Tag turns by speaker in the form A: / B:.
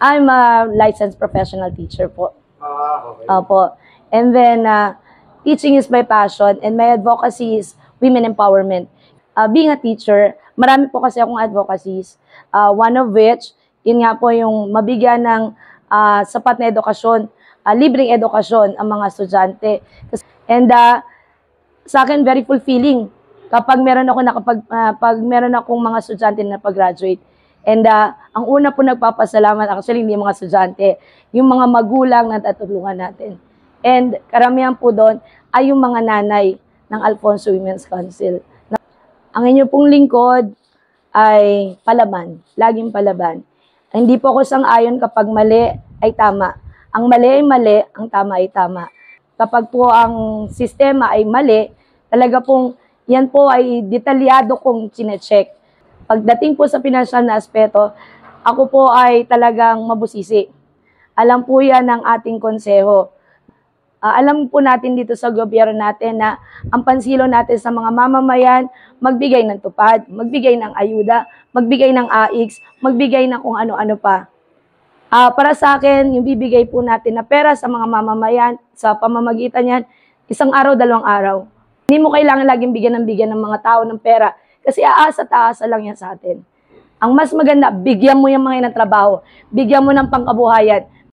A: I'm a licensed professional teacher po.
B: Okay.
A: Opo. And then, teaching is my passion and my advocacy is women empowerment. Being a teacher, marami po kasi akong advocacies. One of which, yun nga po yung mabigyan ng sapat na edukasyon, libreng edukasyon ang mga estudyante. And sa akin, very fulfilling kapag meron akong mga estudyante na pag-graduate. And ang una po nagpapasalamat, actually hindi mga estudyante, yung mga magulang na tatulungan natin. And karamihan po doon ay yung mga nanay ng Alfonso Women's Council. Ang inyo pong lingkod ay palaban, laging palaban. Hindi po ako sang-ayon kapag mali ay tama. Ang mali ay mali, ang tama ay tama. Kapag po ang sistema ay mali, talaga pong yan po ay detalyado kong chinecheck. Pagdating po sa pinansyal na aspeto, ako po ay talagang mabusisi. Alam po yan ng ating konseho. Alam po natin dito sa gobyerno natin na ang pansilo natin sa mga mamamayan, magbigay ng tupad, magbigay ng ayuda, magbigay ng AIX, magbigay ng kung ano-ano pa. Para sa akin, yung bibigay po natin na pera sa mga mamamayan, sa pamamagitan yan, 1 araw, 2 araw. Hindi mo kailangan laging bigyan ng mga tao ng pera kasi aasa-taasa lang yan sa atin. Ang mas maganda, bigyan mo yung mga ng trabaho, bigyan mo ng pangkabuhayan,